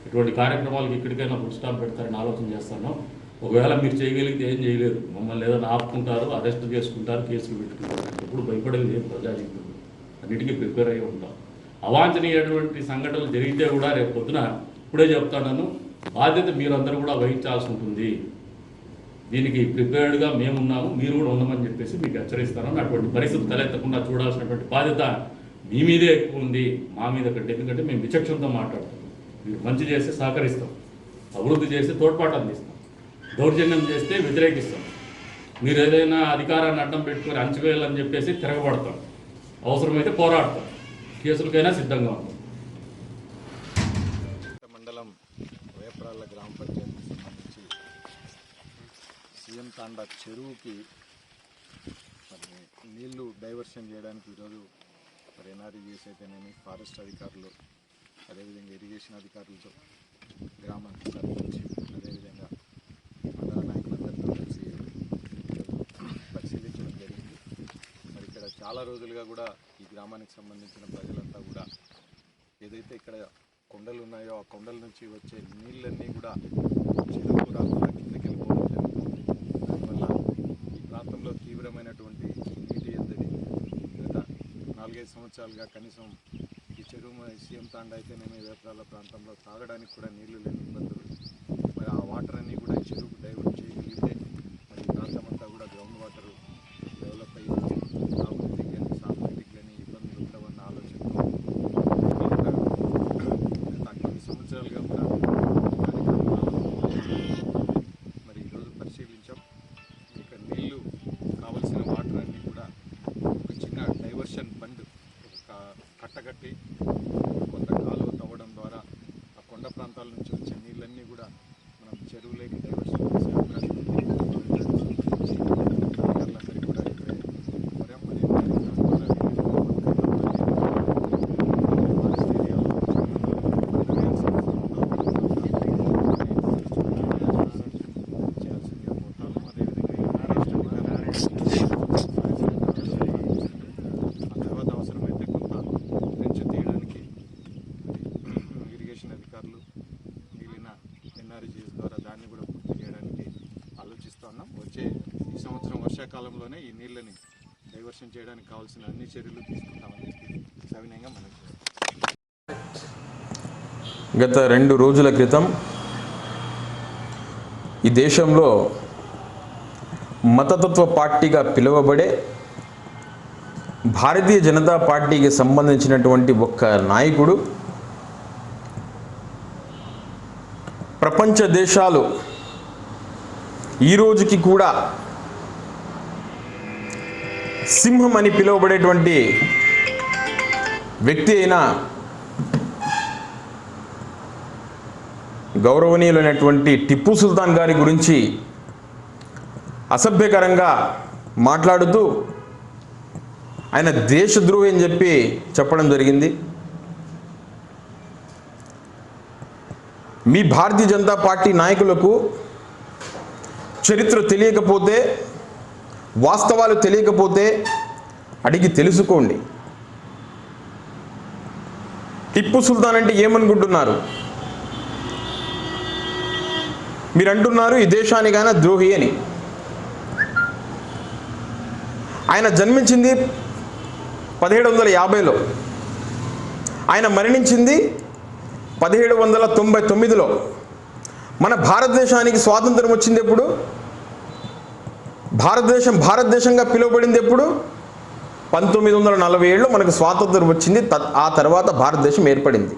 ఇటువంటి కార్యక్రమాలకు ఇక్కడికైనా ఫుల్ స్టాప్ పెడతారని ఆలోచన చేస్తాను. ఒకవేళ మీరు చేయగలిగితే ఏం చేయలేదు, మమ్మల్ని ఏదైనా ఆపుకుంటారు, అరెస్ట్ చేసుకుంటారు, కేసులు పెట్టుకుంటారు. ఎప్పుడు భయపడేది ఏం ప్రజా జీవితంలో, అన్నిటికీ ప్రిపేర్ అయ్యి ఉంటాం. అవాంఛనీయటువంటి సంఘటనలు జరిగితే కూడా రేపు పొద్దున ఇప్పుడే చెప్తాను, బాధ్యత మీరందరూ కూడా వహించాల్సి ఉంటుంది. దీనికి ప్రిపేర్డ్గా మేమున్నాము, మీరు కూడా ఉండమని చెప్పేసి మీకు హెచ్చరిస్తాను. అటువంటి పరిస్థితి తలెత్తకుండా చూడాల్సినటువంటి బాధ్యత మీ మీదే ఎక్కువ ఉంది, మా మీద కంటే. ఎందుకంటే మేము విచక్షణతో మాట్లాడతాం. మీరు మంచి చేస్తే సహకరిస్తాం, అభివృద్ధి చేస్తే తోడ్పాటు అందిస్తాం, దౌర్జన్యం చేస్తే వ్యతిరేకిస్తాం. మీరు ఏదైనా అధికారాన్ని అడ్డం పెట్టుకొని అంచువేయాలని చెప్పేసి తిరగబడతాం, అవసరమైతే పోరాడతాం, కేసులకైనా సిద్ధంగా ఉంటాం. మండలం వేపరాళ్ళ గ్రామ పంచాయతీకి సంబంధించి సీఎం తాండా చెరువుకి నీళ్లు డైవర్షన్ చేయడానికి ఈరోజు ఎన్ఆర్ఈఎస్ అయితేనేమి, ఫారెస్ట్ అధికారులు, అదేవిధంగా ఇరిగేషన్ అధికారులతో, గ్రామ సర్పంచ్, అదేవిధంగా మండల నాయకులందరితో కలిసి పరిశీలించడం జరిగింది. మరి ఇక్కడ చాలా రోజులుగా కూడా ఈ గ్రామానికి సంబంధించిన ప్రజలంతా కూడా ఏదైతే ఇక్కడ కొండలు ఉన్నాయో ఆ కొండల నుంచి వచ్చే నీళ్ళన్నీ కూడా చెరువుకు రాకుండా కిందకి వెళ్ళిపోవడం జరుగుతుంది. దానివల్ల ఈ ప్రాంతంలో తీవ్రమైనటువంటి నీటి ఎద్దడి గత 4-5 సంవత్సరాలుగా కనీసం ఈ చెరువు సీఎం తాండా అయితేనేమి వేపరాళ్ళ ప్రాంతంలో తాగడానికి కూడా నీళ్లు లేని ఇబ్బందులు. మరి ఆ వాటర్ అన్నీ కూడా చెరువుకు డైవర్ట్ చేయగలిగితే మరి ఈ ప్రాంతం అంతా కూడా గ్రౌండ్ వాటర్ డెవలప్ అయ్యి తాగునీటికి కానీ సాగునీటికి కానీ ఇబ్బందులు ఉండవన్న ఆలోచనతో కొన్ని సంవత్సరాలుగా కూడా మరి ఈరోజు పరిశీలించాం. ఇక్కడ నీళ్లు కావలసిన వాటర్ అన్నీ కూడా ఒక చిన్న డైవర్షన్ బండ్ కట్టగట్టి కొంత కాలువ తవ్వడం ద్వారా ఆ కొండ ప్రాంతాల నుంచి వచ్చే నీళ్ళన్నీ కూడా ఎన్ఆర్జీఎస్ ద్వారా దాన్ని కూడా పూర్తి చేయడానికి ఆలోచిస్తున్నాం. వచ్చే ఈ సంవత్సరం వర్షాకాలంలోనే ఈ నీళ్ళని డైవర్షన్ చేయడానికి కావాల్సిన అన్ని చర్యలు తీసుకుంటామని సవినయంగా మనం చేస్తాం. గత 2 రోజుల క్రితం ఈ దేశంలో మతతత్వ పార్టీగా పిలువబడే భారతీయ జనతా పార్టీకి సంబంధించినటువంటి ఒక్క నాయకుడు ప్రపంచ దేశాలు ఈ రోజుకి కూడా సింహం అని పిలువబడేటువంటి వ్యక్తి అయిన గౌరవనీయులైనటువంటి టిప్పు సుల్తాన్ గారి గురించి అసభ్యకరంగా మాట్లాడుతూ ఆయన దేశద్రోహి అని చెప్పడం జరిగింది. మీ భారతీయ జనతా పార్టీ నాయకులకు చరిత్ర తెలియకపోతే, వాస్తవాలు తెలియకపోతే అడిగి తెలుసుకోండి. టిప్పు సుల్తాన్ అంటే ఏమనుకుంటున్నారు? మీరు అంటున్నారు ఈ దేశానికైనా ద్రోహి అని. ఆయన జన్మించింది 1750లో, ఆయన మరణించింది 1799లో. మన భారతదేశానికి స్వాతంత్రం వచ్చింది ఎప్పుడు? భారతదేశంగా పిలువబడింది ఎప్పుడు? 1947లో మనకు స్వాతంత్రం వచ్చింది. ఆ తర్వాత భారతదేశం ఏర్పడింది.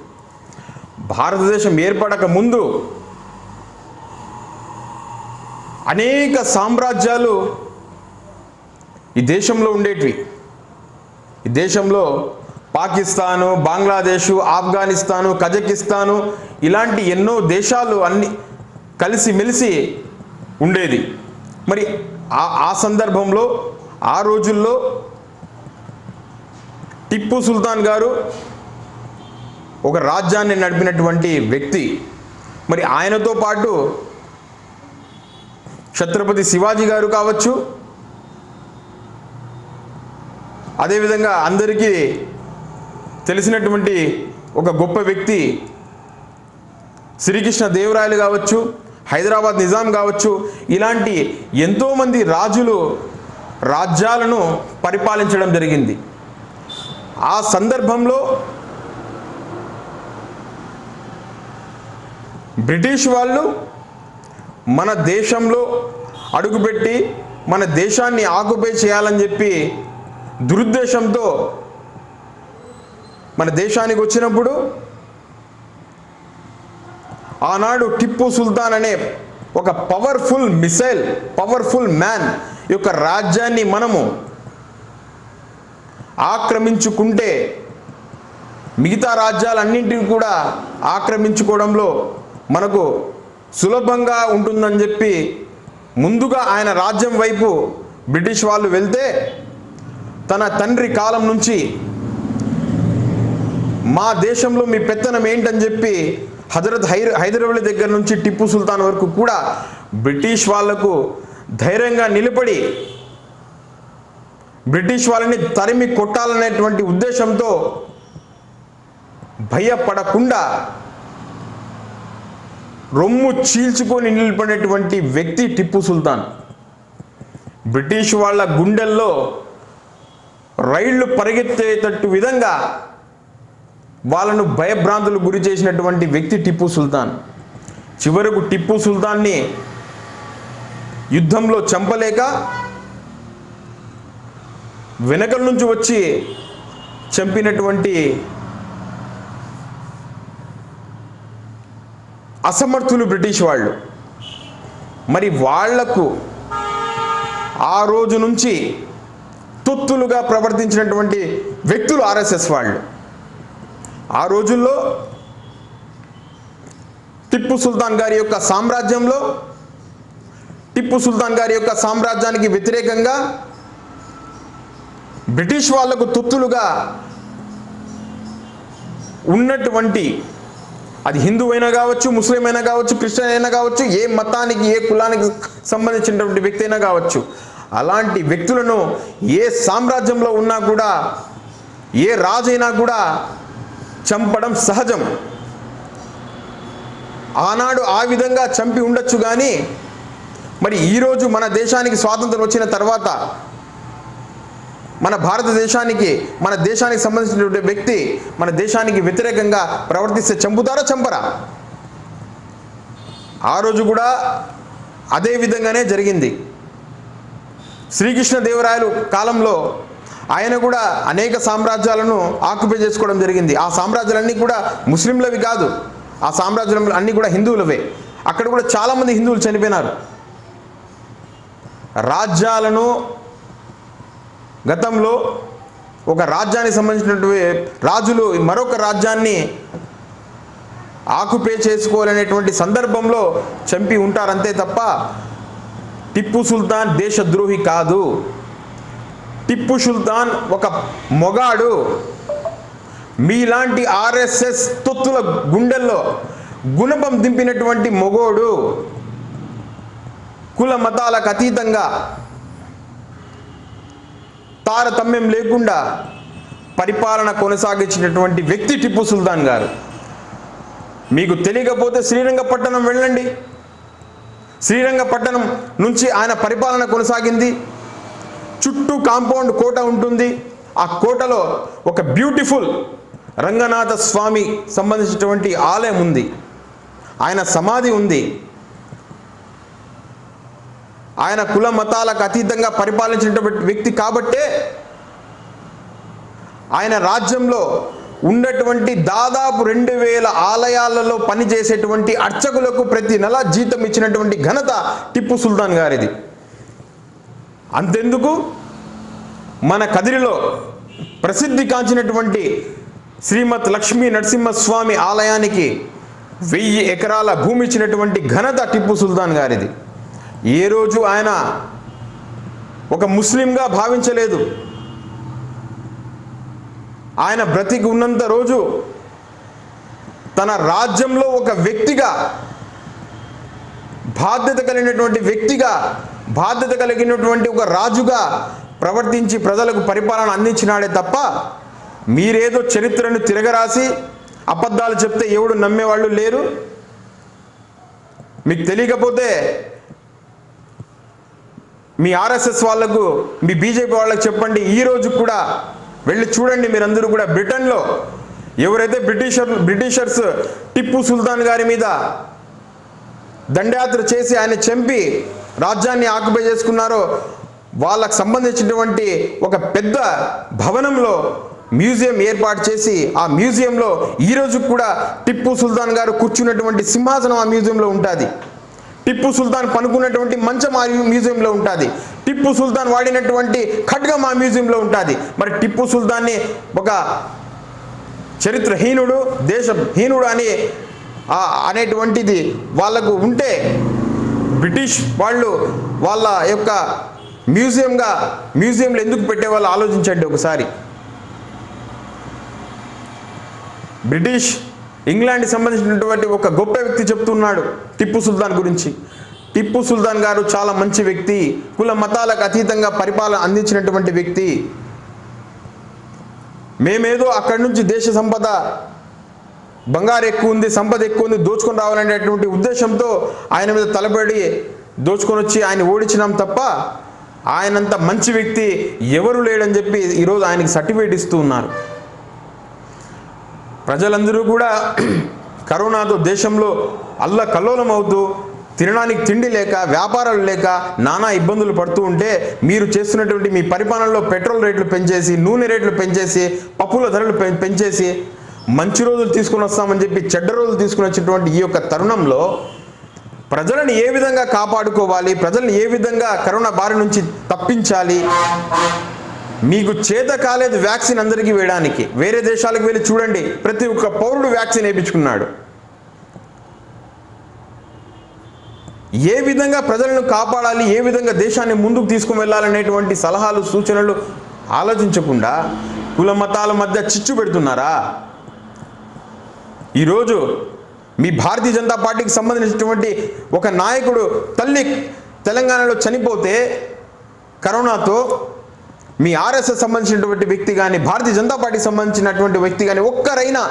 భారతదేశం ఏర్పడక ముందు అనేక సామ్రాజ్యాలు ఈ దేశంలో ఉండేటివి. ఈ దేశంలో పాకిస్తాను, బంగ్లాదేశు, ఆఫ్ఘనిస్తాను, కజకిస్తాను ఇలాంటి ఎన్నో దేశాలు అన్ని కలిసిమెలిసి ఉండేది. మరి ఆ సందర్భంలో, ఆ రోజుల్లో టిప్పు సుల్తాన్ గారు ఒక రాజ్యాన్ని నడిపినటువంటి వ్యక్తి. మరి ఆయనతో పాటు ఛత్రపతి శివాజీ గారు కావచ్చు, అదేవిధంగా అందరికీ తెలిసినటువంటి ఒక గొప్ప వ్యక్తి శ్రీకృష్ణ దేవరాయలు కావచ్చు, హైదరాబాద్ నిజాం కావచ్చు, ఇలాంటి ఎంతోమంది రాజ్యాలను పరిపాలించడం జరిగింది. ఆ సందర్భంలో బ్రిటిష్ వాళ్ళు మన దేశంలో అడుగుపెట్టి మన దేశాన్ని ఆక్యుపై చేయాలని చెప్పి దురుద్దేశంతో మన దేశానికి వచ్చినప్పుడు ఆనాడు టిప్పు సుల్తాన్ అనే ఒక పవర్ఫుల్ మ్యాన్ యొక్క రాజ్యాన్ని మనము ఆక్రమించుకుంటే మిగతా రాజ్యాలన్నింటినీ కూడా ఆక్రమించుకోవడంలో మనకు సులభంగా ఉంటుందని చెప్పి ముందుగా ఆయన రాజ్యం వైపు బ్రిటిష్ వాళ్ళు వెళ్తే, తన తండ్రి కాలం నుంచి మా దేశంలో మీ పెత్తనం ఏంటని చెప్పి హజరత్ హైదరాబాద్ దగ్గర నుంచి టిప్పు సుల్తాన్ వరకు కూడా బ్రిటిష్ వాళ్లకు ధైర్యంగా నిలబడి బ్రిటిష్ వాళ్ళని తరిమి కొట్టాలనేటువంటి ఉద్దేశంతో భయపడకుండా రొమ్ము చీల్చుకొని నిలబడినటువంటి వ్యక్తి టిప్పు సుల్తాన్. బ్రిటిష్ వాళ్ళ గుండెల్లో రైళ్లు పరిగెత్తేటట్టు విధంగా వాళ్ళను భయభ్రాంతులు గురి చేసినటువంటి వ్యక్తి టిప్పు సుల్తాన్. చివరకు టిప్పు సుల్తాన్ని యుద్ధంలో చంపలేక వెనకల నుంచి వచ్చి చంపినటువంటి అసమర్థులు బ్రిటిష్ వాళ్ళు. మరి వాళ్లకు ఆ రోజు నుంచి తొత్తులుగా ప్రవర్తించినటువంటి వ్యక్తులు ఆర్ఎస్ఎస్ వాళ్ళు. ఆ రోజుల్లో టిప్పు సుల్తాన్ గారి యొక్క సామ్రాజ్యంలో, టిప్పు సుల్తాన్ గారి యొక్క సామ్రాజ్యానికి వ్యతిరేకంగా బ్రిటిష్ వాళ్లకు తొత్తులుగా ఉన్నటువంటి, అది హిందూ అయినా కావచ్చు, ముస్లిం అయినా కావచ్చు, క్రిస్టియన్ అయినా కావచ్చు, ఏ మతానికి ఏ కులానికి సంబంధించినటువంటి వ్యక్తి అయినా కావచ్చు, అలాంటి వ్యక్తులను ఏ సామ్రాజ్యంలో ఉన్నా కూడా, ఏ రాజైనా కూడా చంపడం సహజం. ఆనాడు ఆ విధంగా చంపి ఉండొచ్చు. కానీ మరి ఈరోజు మన దేశానికి స్వాతంత్రం వచ్చిన తర్వాత మన భారతదేశానికి మన దేశానికి సంబంధించినటువంటి వ్యక్తి మన దేశానికి వ్యతిరేకంగా ప్రవర్తిస్తే చంపుతారా చంపరా? ఆ రోజు కూడా అదే విధంగానే జరిగింది. శ్రీకృష్ణదేవరాయలు కాలంలో ఆయన కూడా అనేక సామ్రాజ్యాలను ఆక్యుపై చేసుకోవడం జరిగింది. ఆ సామ్రాజ్యాలన్నీ కూడా ముస్లింలవి కాదు, ఆ సామ్రాజ్యాలు అన్నీ కూడా హిందువులవే. అక్కడ కూడా చాలామంది హిందువులు చనిపోయినారు. రాజ్యాలను గతంలో ఒక రాజ్యానికి సంబంధించినటువంటి రాజులు మరొక రాజ్యాన్ని ఆక్యుపై చేసుకోవాలనేటువంటి సందర్భంలో చంపి ఉంటారంతే తప్ప టిప్పు సుల్తాన్ దేశద్రోహి కాదు. టిప్పు సుల్తాన్ ఒక మొగాడు. మీలాంటి ఆర్ఎస్ఎస్ తొత్తుల గుండెల్లో గుణపం దింపినటువంటి మొగోడు. కుల మతాలకు అతీతంగా తారతమ్యం లేకుండా పరిపాలన కొనసాగించినటువంటి వ్యక్తి టిప్పు సుల్తాన్ గారు. మీకు తెలియకపోతే శ్రీరంగపట్టణం వెళ్ళండి. శ్రీరంగపట్టణం నుంచి ఆయన పరిపాలన కొనసాగింది. చుట్టూ కాంపౌండ్ కోట ఉంటుంది. ఆ కోటలో ఒక బ్యూటిఫుల్ రంగనాథ స్వామి సంబంధించినటువంటి ఆలయం ఉంది. ఆయన సమాధి ఉంది. ఆయన కుల మతాలకు అతీతంగా పరిపాలించినటువంటి వ్యక్తి కాబట్టే ఆయన రాజ్యంలో ఉన్నటువంటి దాదాపు 2000 ఆలయాలలో పనిచేసేటువంటి అర్చకులకు ప్రతి నెల జీతం ఇచ్చినటువంటి ఘనత టిప్పు సుల్తాన్ గారిది. అంతెందుకు, మన కదిరిలో ప్రసిద్ధి కాంచినటువంటి శ్రీమత్ లక్ష్మీ నరసింహస్వామి ఆలయానికి 1000 ఎకరాల భూమి ఇచ్చినటువంటి ఘనత టిప్పు సుల్తాన్ గారిది. ఏ రోజు ఆయన ఒక ముస్లింగా భావించలేదు. ఆయన బ్రతికి ఉన్నంత రోజు తన రాజ్యంలో ఒక వ్యక్తిగా, బాధ్యత కలిగినటువంటి వ్యక్తిగా, బాధ్యత కలిగినటువంటి ఒక రాజుగా ప్రవర్తించి ప్రజలకు పరిపాలన అందించినాడే తప్ప మీరేదో చరిత్రను తిరగరాసి అబద్ధాలు చెప్తే ఎవడు నమ్మేవాళ్ళు లేరు. మీకు తెలియకపోతే మీ ఆర్ఎస్ఎస్ వాళ్లకు, మీ బీజేపీ వాళ్ళకు చెప్పండి. ఈరోజు కూడా వెళ్ళి చూడండి. మీరందరూ కూడా బ్రిటన్లో ఎవరైతే బ్రిటిషర్స్ టిప్పు సుల్తాన్ గారి మీద దండయాత్ర చేసి ఆయన చంపి రాజ్యాన్ని ఆక్యుపై చేసుకున్నారో వాళ్ళకు సంబంధించినటువంటి ఒక పెద్ద భవనంలో మ్యూజియం ఏర్పాటు చేసి ఆ మ్యూజియంలో ఈరోజు కూడా టిప్పు సుల్తాన్ గారు కూర్చున్నటువంటి సింహాసనం ఆ మ్యూజియంలో ఉంటుంది. టిప్పు సుల్తాన్ పనుకున్నటువంటి మంచం ఆ మ్యూజియంలో ఉంటుంది. టిప్పు సుల్తాన్ వాడినటువంటి ఖడ్గం ఆ మ్యూజియంలో ఉంటుంది. మరి టిప్పు సుల్తాన్ని ఒక చరిత్రహీనుడు, దేశహీనుడు అనేటువంటిది వాళ్ళకు ఉంటే బ్రిటిష్ వాళ్ళు వాళ్ళ యొక్క మ్యూజియంలో ఎందుకు పెట్టేవాళ్ళు ఆలోచించండి ఒకసారి. బ్రిటిష్ ఇంగ్లాండ్కి సంబంధించినటువంటి ఒక గొప్ప వ్యక్తి చెప్తున్నాడు టిప్పు సుల్తాన్ గురించి. టిప్పు సుల్తాన్ గారు చాలా మంచి వ్యక్తి, కుల మతాలకు అతీతంగా పరిపాలన అందించినటువంటి వ్యక్తి. మేమేదో అక్కడి నుంచి దేశ సంపద, బంగారు ఎక్కువ ఉంది, సంపద ఎక్కువ ఉంది, దోచుకొని రావాలనేటువంటి ఉద్దేశంతో ఆయన మీద తలబడి దోచుకొని వచ్చి ఆయన ఓడించినాం తప్ప ఆయనంత మంచి వ్యక్తి ఎవరు లేడని చెప్పి ఈరోజు ఆయనకి సర్టిఫికేట్ ఇస్తూ ఉన్నారు. ప్రజలందరూ కూడా కరోనాతో దేశంలో అల్లకల్లోలం అవుతూ తినడానికి తిండి లేక, వ్యాపారాలు లేక నానా ఇబ్బందులు పడుతూ ఉంటే మీరు చేస్తున్నటువంటి మీ పరిపాలనలో పెట్రోల్ రేట్లు పెంచేసి, నూనె రేట్లు పెంచేసి, పప్పుల ధరలు పెంచేసి మంచి రోజులు తీసుకుని వస్తామని చెప్పి చెడ్డ రోజులు తీసుకుని వచ్చేటువంటి ఈ యొక్క తరుణంలో ప్రజలను ఏ విధంగా కాపాడుకోవాలి, ప్రజలను ఏ విధంగా కరోనా బారి నుంచి తప్పించాలి, మీకు చేత కాలేదు వ్యాక్సిన్ అందరికీ వేయడానికి. వేరే దేశాలకు వెళ్ళి చూడండి, ప్రతి ఒక్క పౌరుడు వ్యాక్సిన్ వేయించుకున్నాడు. ఏ విధంగా ప్రజలను కాపాడాలి, ఏ విధంగా దేశాన్ని ముందుకు తీసుకుని వెళ్ళాలనేటువంటి సలహాలు, సూచనలు ఆలోచించకుండా కుల మతాల మధ్య చిచ్చు పెడుతున్నారా? ఈరోజు మీ భారతీయ జనతా పార్టీకి సంబంధించినటువంటి ఒక నాయకుడు తల్లి తెలంగాణలో చనిపోతే కరోనాతో, మీ ఆర్ఎస్ఎస్ సంబంధించినటువంటి వ్యక్తి కానీ, భారతీయ జనతా పార్టీకి సంబంధించినటువంటి వ్యక్తి కానీ ఒక్కరైనా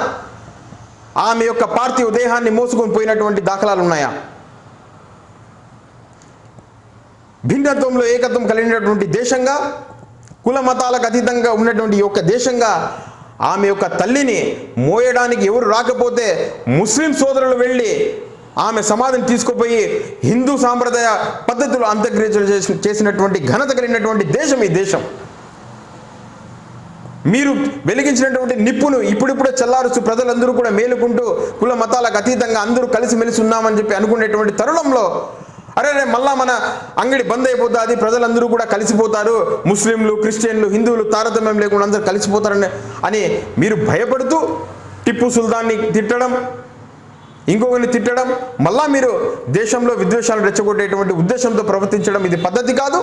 ఆమె యొక్క పార్థివ దేహాన్ని మోసుకొని పోయినటువంటి దాఖలాలు ఉన్నాయా? భిన్నత్వంలో ఏకత్వం కలిగినటువంటి దేశంగా, కుల మతాలకు అతీతంగా ఉన్నటువంటి యొక్క దేశంగా ఆమె యొక్క తల్లిని మోయడానికి ఎవరు రాకపోతే ముస్లిం సోదరులు వెళ్ళి ఆమె సమాధిని తీసుకుపోయి హిందూ సాంప్రదాయ పద్ధతులు అంత్యక్రియలు చేసినటువంటి ఘనత కలిగినటువంటి దేశం ఈ దేశం. మీరు వెలిగించినటువంటి నిప్పును ఇప్పుడిప్పుడే చల్లారుస్తూ ప్రజలందరూ కూడా మేలుకుంటూ కుల మతాలకు అతీతంగా అందరూ కలిసిమెలిసి ఉన్నామని చెప్పి అనుకునేటువంటి తరుణంలో అరే మళ్ళా మన అంగడి బంద్ అయిపోతుంది, ప్రజలందరూ కూడా కలిసిపోతారు, ముస్లింలు క్రిస్టియన్లు హిందువులు తారతమ్యం లేకుండా అందరూ కలిసిపోతారని అని మీరు భయపడుతూ టిప్పు సుల్తాన్ని తిట్టడం, ఇంకొకరిని తిట్టడం, మళ్ళా మీరు దేశంలో విద్వేషాలు రెచ్చగొట్టేటువంటి ఉద్దేశంతో ప్రవర్తించడం ఇది పద్ధతి కాదు.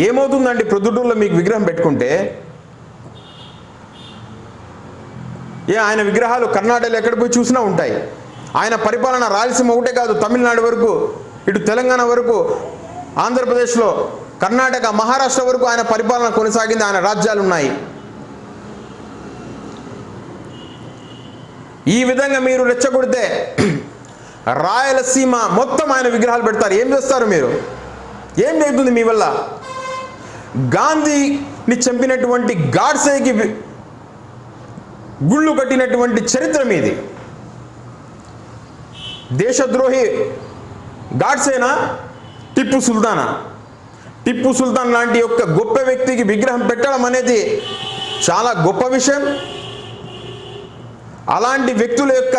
ఏమవుతుందండి ప్రొద్దుటూరులో మీకు విగ్రహం పెట్టుకుంటే? ఆయన విగ్రహాలు కర్ణాటకలో ఎక్కడ పోయి చూసినా ఉంటాయి. ఆయన పరిపాలన రాయలసీమ ఒకటే కాదు, తమిళనాడు వరకు, ఇటు తెలంగాణ వరకు, ఆంధ్రప్రదేశ్లో, కర్ణాటక, మహారాష్ట్ర వరకు ఆయన పరిపాలన కొనసాగింది. ఆయన రాజ్యాలు ఉన్నాయి. ఈ విధంగా మీరు రెచ్చగొడితే రాయలసీమ మొత్తం ఆయన విగ్రహాలు పెడతారు. ఏం చేస్తారు మీరు? ఏం జరుగుతుంది మీ వల్ల? గాంధీని చంపినటువంటి గాడ్సేకి గుళ్ళు కట్టినటువంటి చరిత్ర మీది. దేశద్రోహి గాడ్సేనా, టిప్పు సుల్తానా? టిప్పు సుల్తాన్ లాంటి యొక్క గొప్ప వ్యక్తికి విగ్రహం పెట్టడం అనేది చాలా గొప్ప విషయం. అలాంటి వ్యక్తుల యొక్క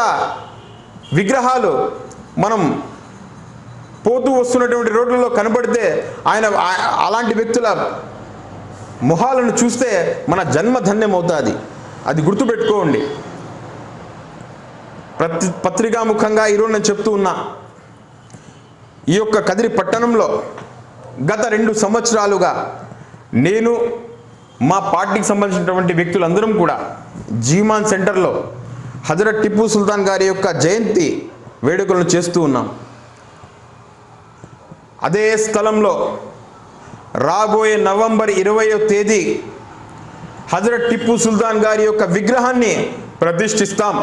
విగ్రహాలు మనం పోతూ వస్తున్నటువంటి రోడ్లలో కనబడితే అలాంటి వ్యక్తుల మొహాలను చూస్తే మన జన్మ ధన్యమవుతుంది. అది గుర్తుపెట్టుకోండి. పత్రికాముఖంగా ఈరోజు నేను చెప్తూ ఉన్నా, ఈ యొక్క కదిరి పట్టణంలో గత 2 సంవత్సరాలుగా నేను మా పార్టీకి సంబంధించినటువంటి వ్యక్తులందరం కూడా జీమాన్ సెంటర్లో హజరత్ టిప్పు సుల్తాన్ గారి యొక్క జయంతి వేడుకలను చేస్తూ ఉన్నాం. అదే స్థలంలో రాబోయే నవంబర్ 20వ తేదీ హజరత్ టిప్పు సుల్తాన్ గారి యొక్క విగ్రహాన్ని ప్రతిష్ఠిస్తాం.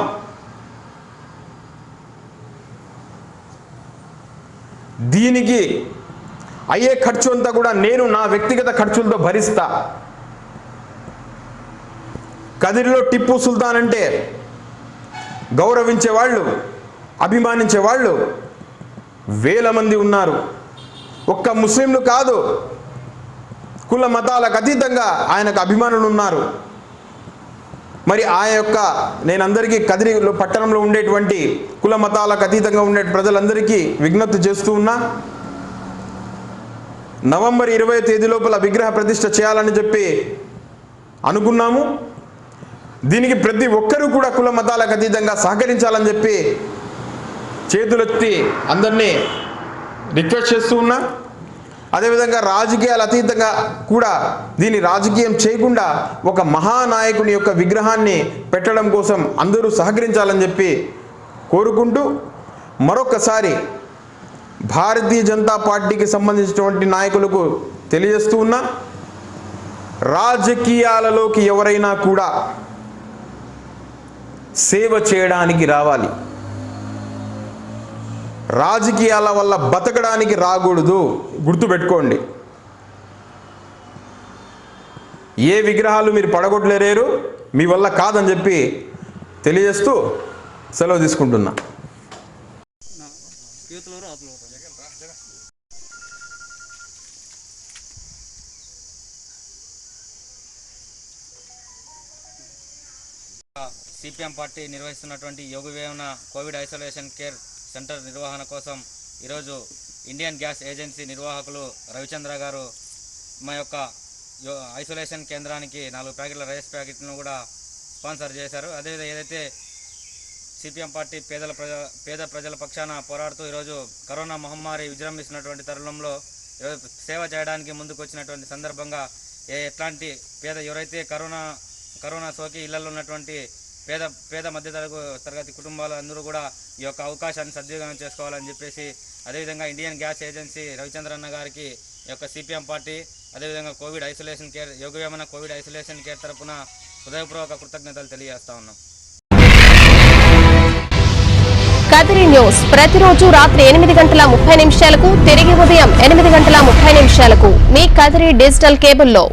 దీనికి అయ్యే ఖర్చు అంతా కూడా నేను నా వ్యక్తిగత ఖర్చులతో భరిస్తా. కదిరిలో టిప్పు సుల్తాన్ అంటే గౌరవించే వాళ్ళు, అభిమానించే వాళ్ళు వేల మంది ఉన్నారు. ఒక్క ముస్లింలు కాదు, కుల మతాలకు అతీతంగా ఆయనకు అభిమానులు ఉన్నారు. మరి ఆ యొక్క నేను అందరికీ కదిరిలో పట్టణంలో ఉండేటువంటి కుల మతాలకు అతీతంగా ఉండే ప్రజలందరికీ విజ్ఞప్తి చేస్తూ ఉన్నా, నవంబర్ 20వ తేదీ లోపల విగ్రహ ప్రతిష్ఠ చేయాలని చెప్పి అనుకున్నాము. దీనికి ప్రతి ఒక్కరూ కూడా కుల మతాలకు అతీతంగా సహకరించాలని చెప్పి చేతులెత్తి అందరినీ రిక్వెస్ట్ చేస్తూ ఉన్నా. అదేవిధంగా రాజకీయాలు అతీతంగా కూడా దీన్ని రాజకీయం చేయకుండా ఒక మహానాయకుని యొక్క విగ్రహాన్ని పెట్టడం కోసం అందరూ సహకరించాలని చెప్పి కోరుకుంటూ మరొకసారి భారతీయ జనతా పార్టీకి సంబంధించినటువంటి నాయకులకు తెలియజేస్తూ ఉన్నా, రాజకీయాలలోకి ఎవరైనా కూడా సేవ చేయడానికి రావాలి. రాజకీయాల వల్ల బతకడానికి రాకూడదు. గుర్తుపెట్టుకోండి. ఏ విగ్రహాలు మీరు పడగొట్టలేరు, మీ వల్ల కాదని చెప్పి తెలియజేస్తూ సెలవు తీసుకుంటున్నా. సిపిఎం పార్టీ నిర్వహిస్తున్నటువంటి Yogi Vemana Covid isolation care centre నిర్వహణ కోసం ఈరోజు ఇండియన్ గ్యాస్ ఏజెన్సీ నిర్వాహకులు రవిచంద్ర గారు మా యొక్క ఐసోలేషన్ కేంద్రానికి 4 ప్యాకెట్ల రైస్ ప్యాకెట్లను కూడా స్పాన్సర్ చేశారు. అదేవిధంగా ఏదైతే సిపిఎం పార్టీ పేద ప్రజల పక్షాన పోరాడుతూ ఈరోజు కరోనా మహమ్మారి విజృంభిస్తున్నటువంటి తరుణంలో సేవ చేయడానికి ముందుకు వచ్చినటువంటి సందర్భంగా ఎట్లాంటి ఎవరైతే కరోనా సోకి ఇళ్లలో ఉన్నటువంటి పేద మధ్య తరగతి కుటుంబాలందరూ కూడా ఈ యొక్క అవకాశాన్ని సద్వినియోగం చేసుకోవాలని చెప్పేసి, అదేవిధంగా ఇండియన్ గ్యాస్ ఏజెన్సీ రవిచంద్రన్న గారికి ఈ యొక్క సిపిఎం పార్టీ, అదేవిధంగా Covid isolation care Yogi Vemana Covid isolation care తరఫున హృదయపూర్వక కృతజ్ఞతలు తెలియజేస్తా ఉన్నాం. కదిరి న్యూస్ ప్రతిరోజు రాత్రి 8:30 తిరిగి ఉదయం 8:30 మీ కదిరి డిజిటల్ కేబుల్లో.